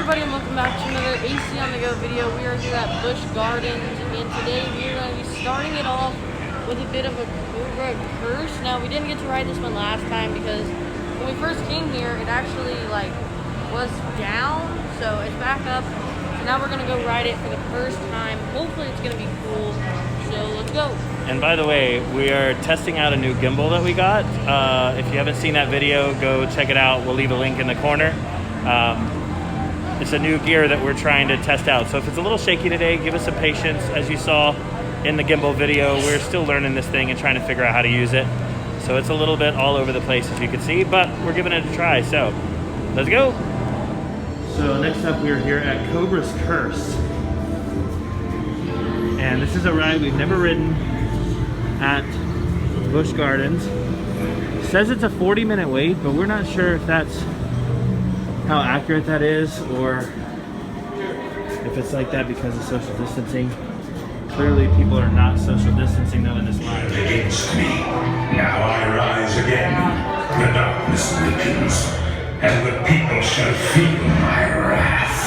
everybody, and welcome back to another AC on the Go video. We are here at Busch Gardens, and today we are going to be starting it off with a bit of a Cobra Curse. Now, we didn't get to ride this one last time because when we first came here, it actually was down, so it's back up. So now we're going to go ride it for the first time. Hopefully it's going to be cool, so let's go. And by the way, we are testing out a new gimbal that we got. If you haven't seen that video, go check it out. We'll leave a link in the corner. It's a new gear that we're trying to test out. So if it's a little shaky today, give us some patience. As you saw in the gimbal video, we're still learning this thing and trying to figure out how to use it. So it's a little bit all over the place, as you can see, but we're giving it a try. So let's go. So next up, we're here at Cobras Curse. And this is a ride we've never ridden at Busch Gardens. It says it's a 40-minute wait, but we're not sure if that's how accurate that is, or if it's like that because of social distancing. Clearly people are not social distancing though in this line. Against me, now I rise again. The darkness weakens, and the people shall feel my wrath.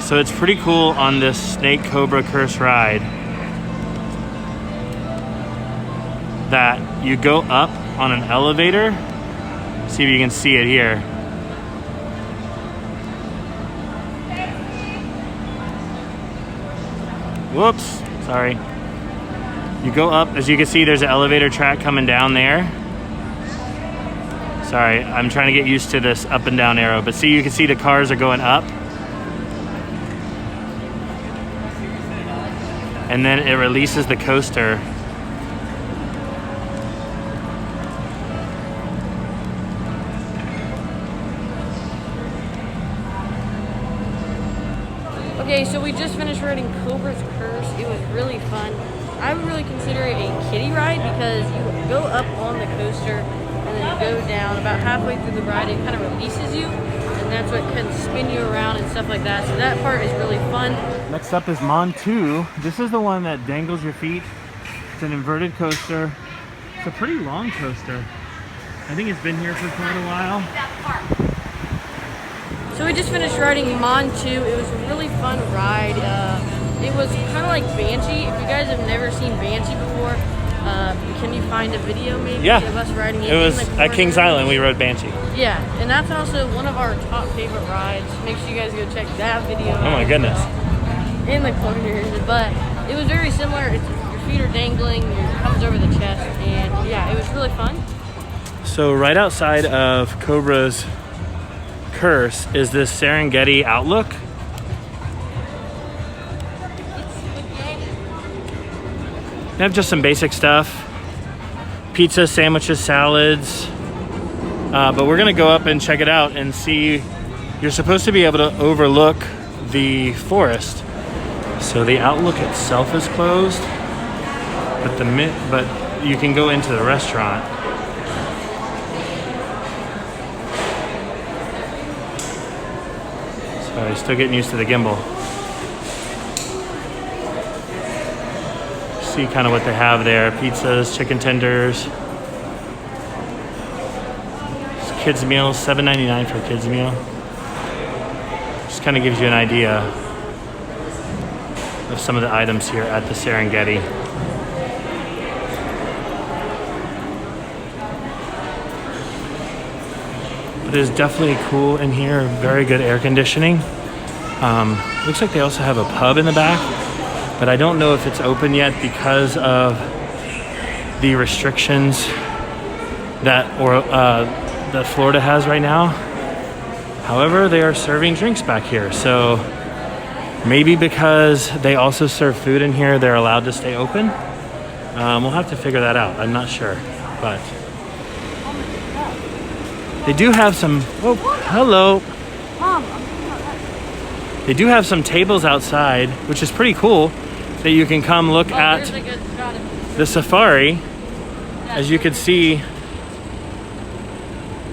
So it's pretty cool on this Snake Cobra Curse ride that you go up on an elevator. See if you can see it here. Whoops, sorry. You go up, as you can see, there's an elevator track coming down there. Sorry, I'm trying to get used to this up and down arrow, but see, you can see the cars are going up. And then it releases the coaster. Okay, so we just finished riding Cobras Curse. It was really fun. I would really consider it a kiddie ride because you go up on the coaster and then you go down. About halfway through the ride, it kind of releases you, and that's what can spin you around and stuff like that. So that part is really fun. Next up is Mon 2. This is the one that dangles your feet. It's an inverted coaster. It's a pretty long coaster. I think it's been here for quite a while. So we just finished riding Mon 2. It was a really fun ride. It was kind of like Banshee. If you guys have never seen Banshee before, can you find a video maybe of us riding it? It was at Kings Island. We rode Banshee. Yeah, and that's also one of our top favorite rides. Make sure you guys go check that video out. Oh my goodness. In the corners, but it was very similar. Your feet are dangling, it comes over the chest, and yeah, it was really fun. So right outside of Cobra's Curse is this Serengeti Outlook. They have just some basic stuff. Pizza, sandwiches, salads. But we're gonna go up and check it out and see. You're supposed to be able to overlook the forest. So the Outlook itself is closed, but you can go into the restaurant. Sorry, still getting used to the gimbal. See kind of what they have there: pizzas, chicken tenders. It's kids meal, $7.99 for a kids meal. Just kind of gives you an idea of some of the items here at the Serengeti. It is definitely cool in here, very good air conditioning. Looks like they also have a pub in the back, but I don't know if it's open yet because of the restrictions that Florida has right now. However, they are serving drinks back here, so maybe because they also serve food in here, they're allowed to stay open. We'll have to figure that out. I'm not sure, but they do have some. Oh, hello. Mom, They do have some tables outside, which is pretty cool. that you can come look at There's a good shot of the safari. As you can see,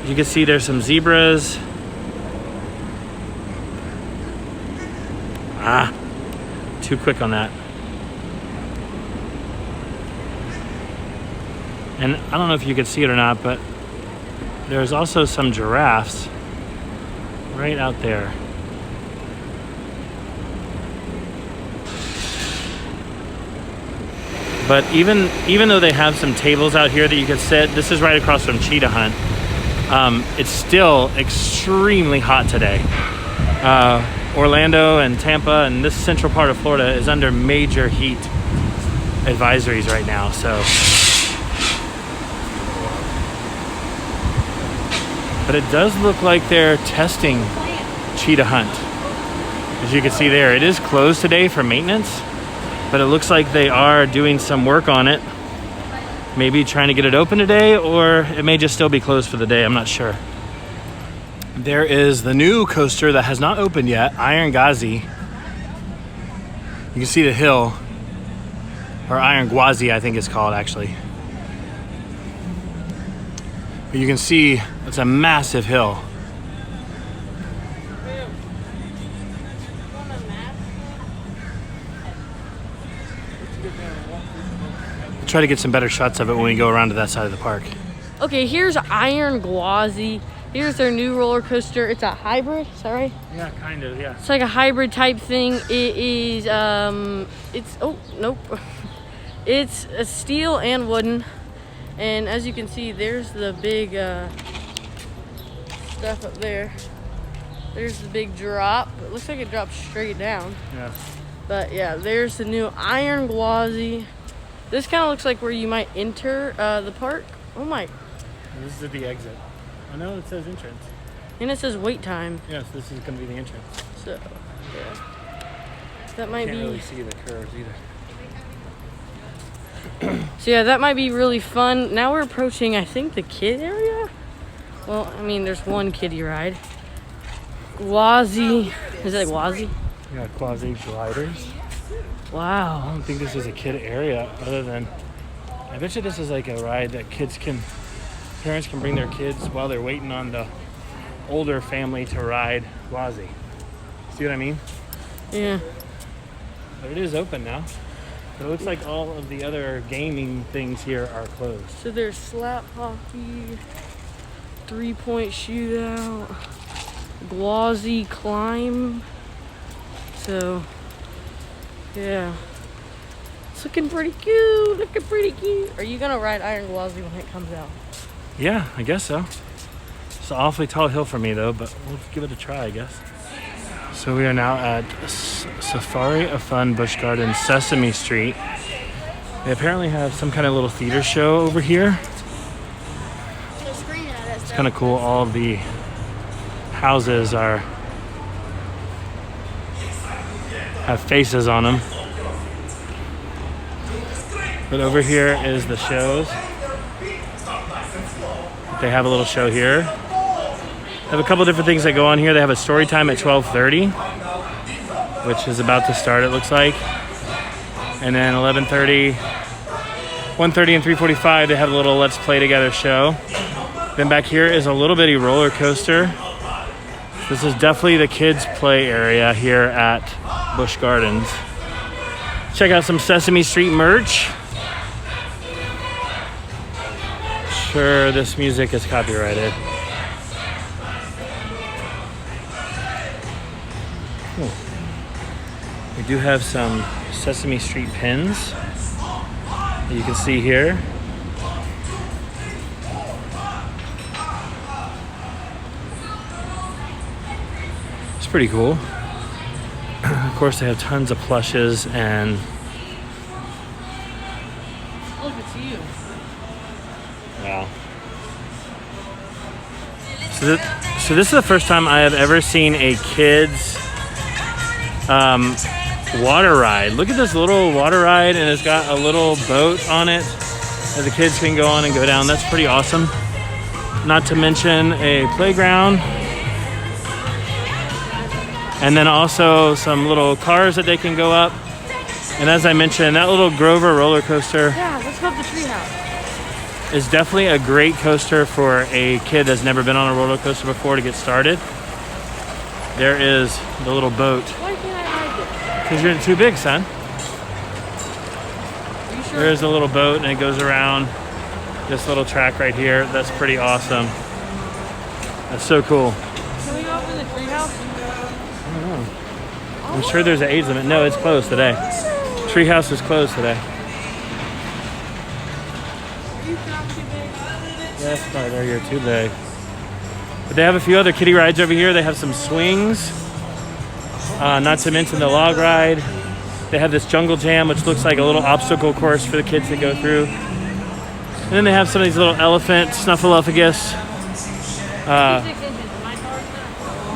there's some zebras. Too quick on that. And I don't know if you could see it or not, but there's also some giraffes right out there. But even though they have some tables out here that you could sit, this is right across from Cheetah Hunt. It's still extremely hot today. Orlando and Tampa and this central part of Florida is under major heat advisories right now. So, but it does look like they're testing Cheetah Hunt. As you can see there, it is closed today for maintenance, but it looks like they are doing some work on it. Maybe trying to get it open today, or it may just still be closed for the day. I'm not sure. There is the new coaster that has not opened yet, Iron Gwazi. You can see the hill, or Iron Gwazi, I think it's called actually. But you can see it's a massive hill. I'll try to get some better shots of it when we go around to that side of the park. Okay, here's Iron Gwazi. Here's their new roller coaster. It's a hybrid, is that right? Yeah, kind of, yeah. It's like a hybrid type thing. It is, oh, nope. It's a steel and wooden. And as you can see, there's the big stuff up there. There's the big drop. It looks like it drops straight down. Yeah. But yeah, there's the new Iron Gwazi. This kind of looks like where you might enter the park. Oh my. This is the exit. I know it says entrance. And it says wait time. Yes, this is going to be the entrance. So, yeah. That might Can't be... really see the curves either. So yeah, that might be really fun. Now we're approaching, I think, the kid area. Well, I mean, there's one kiddie ride. Gwazi. Is it Gwazi? Yeah, Quasi gliders. I Wow. don't think this is a kid area other than... I bet you this is like a ride that parents can bring their kids while they're waiting on the older family to ride Gwazi. See what I mean? Yeah. But it is open now. But it looks like all of the other gaming things here are closed. So there's slap hockey, 3-point shootout, Gwazi climb. So, yeah. It's looking pretty cute. Looking pretty cute. Are you gonna ride Iron Gwazi when it comes out? Yeah, I guess so. It's an awfully tall hill for me though, but we'll give it a try, I guess. So we are now at Safari of Fun Busch Gardens, Sesame Street. They apparently have some kind of little theater show over here. It's kind of cool. All of the houses have faces on them. But over here is the shows. They have a little show here. They have a couple different things that go on here. They have a story time at 12:30, which is about to start, it looks like. And then 11:30, 1:30, and 3:45, they have a little Let's Play Together show. Then back here is a little bitty roller coaster. This is definitely the kids' play area here at Busch Gardens. Check out some Sesame Street merch. Sure, this music is copyrighted. Cool. We do have some Sesame Street pins that you can see here. It's pretty cool. Of course, they have tons of plushes and... Look, it's you. Wow. So this is the first time I have ever seen a kids water ride. Look at this little water ride, and it's got a little boat on it that the kids can go on and go down. That's pretty awesome. Not to mention a playground. And then also some little cars that they can go up. And as I mentioned, that little Grover roller coaster Yeah, let's go up the treehouse. is definitely a great coaster for a kid that's never been on a roller coaster before to get started. There is the little boat. Why can't I ride this? Because you're too big, son. Are you sure? There's a little boat and it goes around this little track right here. That's pretty awesome. That's so cool. Can we go up in the treehouse? I don't know. I'm sure there's an age limit. No, it's closed today. Treehouse is closed today. Yes, right there, you're too big. But they have a few other kiddie rides over here. They have some swings, not to mention the log ride. They have this jungle jam, which looks like a little obstacle course for the kids to go through. And then they have some of these little elephant snuffleupagus.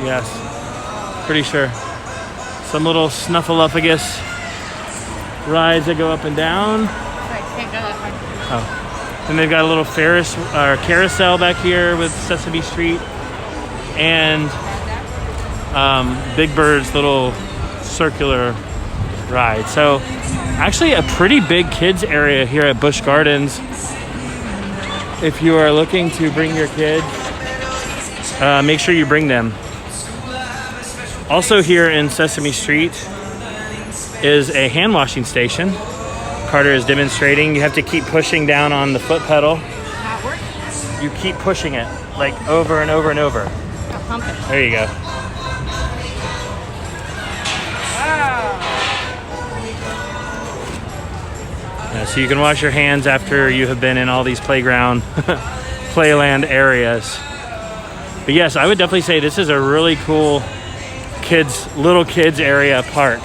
Yes, pretty sure. Some little snuffleupagus rides that go up and down. Oh. And they've got a little Ferris or carousel back here with Sesame Street and Big Bird's little circular ride. So actually a pretty big kids area here at Busch Gardens. If you are looking to bring your kids, make sure you bring them. Also here in Sesame Street is a hand washing station. Carter is demonstrating. You have to keep pushing down on the foot pedal. Not working. You keep pushing it like over and over and over. I'll pump it. There you go. So you can wash your hands after you have been in all these playground, playland areas. But yes, I would definitely say this is a really cool little kids area park.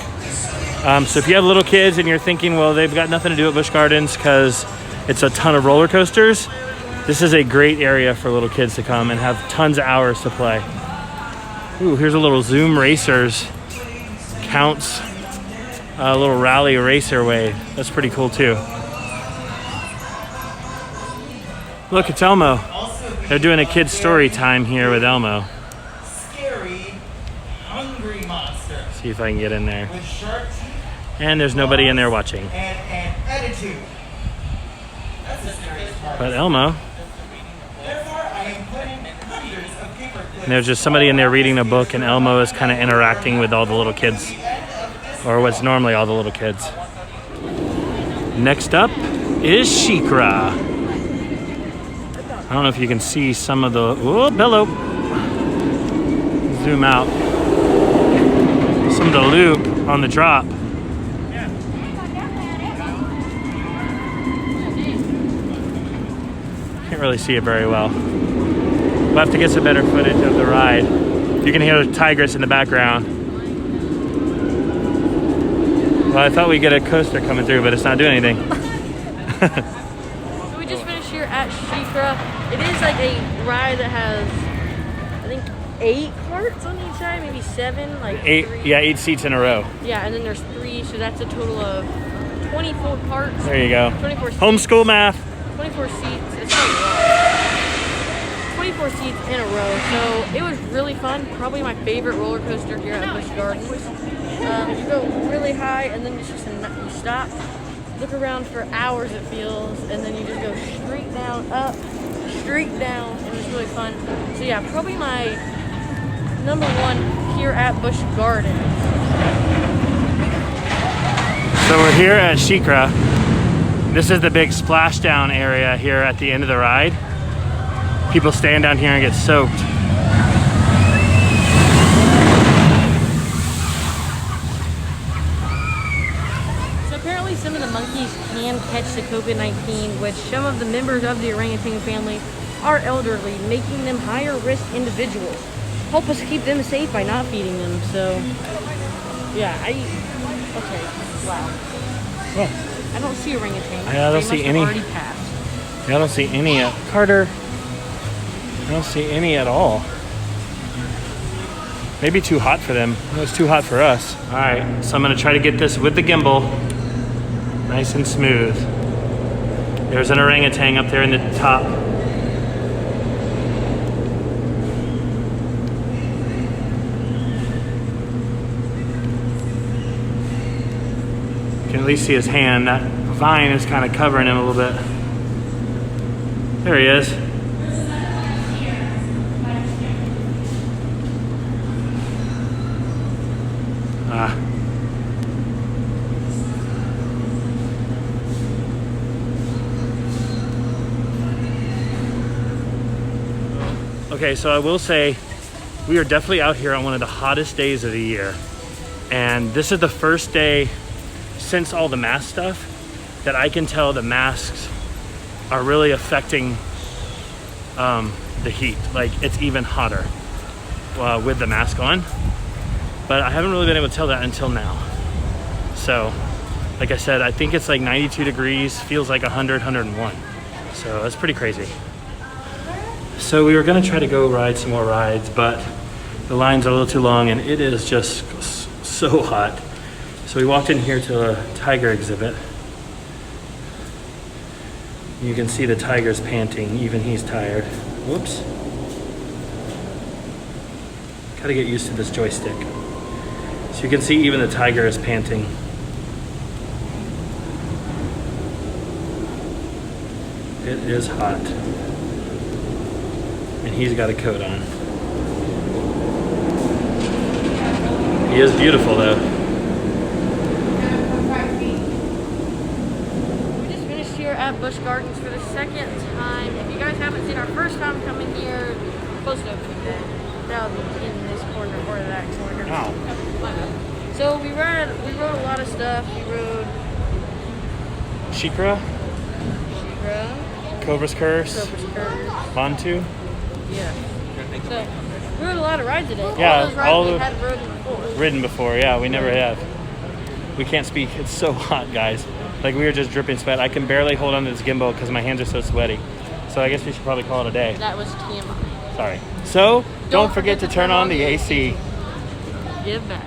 So if you have little kids and you're thinking, well, they've got nothing to do at Busch Gardens because it's a ton of roller coasters, this is a great area for little kids to come and have tons of hours to play. Ooh, here's a little Zoom Racers Counts, a little rally racer wave. That's pretty cool too. Look, it's Elmo. They're doing a kid's story time here with Elmo. Scary, hungry monster. See if I can get in there. With sharp teeth And there's nobody in there watching. and attitude. That's the scariest part. But Elmo, Therefore, I am putting hundreds of paper clips. and there's just somebody in there reading a book, and Elmo is kind of interacting with all the little kids, or what's normally all the little kids. Next up is SheiKra. I don't know if you can see some of the, oh, hello. Zoom out. Some of the loop on the drop. Can't really see it very well. We'll have to get some better footage of the ride. You can hear the tigress in the background. Well, I thought we'd get a coaster coming through, but it's not doing anything. So we just finished here at SheiKra. It is like a ride that has, I think, 8 carts on each side, maybe 7, like 8 seats in a row. Yeah, and then there's 3, so that's a total of 24 carts. There you go. 24 seats. Homeschool math. 24 seats. It's not a lot. 24 seats in a row, so it was really fun. Probably my favorite roller coaster here at Busch Gardens. You go really high, and then you stop, look around for hours it feels, and then you just go straight down, up, straight down, and it's really fun. So yeah, probably my number 1 here at Busch Gardens. So we're here at SheiKra. This is the big splashdown area here at the end of the ride. People stand down here and get soaked. So apparently some of the monkeys can catch the COVID-19, which some of the members of the orangutan family are elderly, making them higher risk individuals. Help us keep them safe by not feeding them. So yeah, okay, wow. Well, I don't see orangutan. I don't see any. Already passed. I don't see any at Carter. I don't see any at all. Maybe too hot for them. It was too hot for us. All right, so I'm gonna try to get this with the gimbal, nice and smooth. There's an orangutan up there in the top. You can at least see his hand. That vine is kind of covering him a little bit. There he is. Okay, so I will say we are definitely out here on one of the hottest days of the year. And this is the first day since all the mask stuff that I can tell the masks are really affecting the heat. Like, it's even hotter with the mask on. But I haven't really been able to tell that until now. So, like I said, I think it's like 92 degrees, feels like 100, 101. So that's pretty crazy. So we were gonna try to go ride some more rides, but the lines are a little too long and it is just so hot. So we walked in here to a tiger exhibit. You can see the tiger's panting, even he's tired. Whoops. Gotta get used to this joystick. So you can see even the tiger is panting. It is hot. And he's got a coat on. He is beautiful though. We just finished here at Busch Gardens for the second time. If you guys haven't seen our first time coming here, close to opening day. That would be in this corner or that corner. Ow. So we rode a lot of stuff. We rode SheiKra, Cobras Curse, Bantu. Yeah. So we rode a lot of rides today. Yeah, all those rides we hadn't ridden before. Yeah, we never have. We can't speak. It's so hot, guys. Like, we were just dripping sweat. I can barely hold on to this gimbal because my hands are so sweaty. So I guess we should probably call it a day. That was TMI. Sorry. So don't forget to turn on the AC. Give back.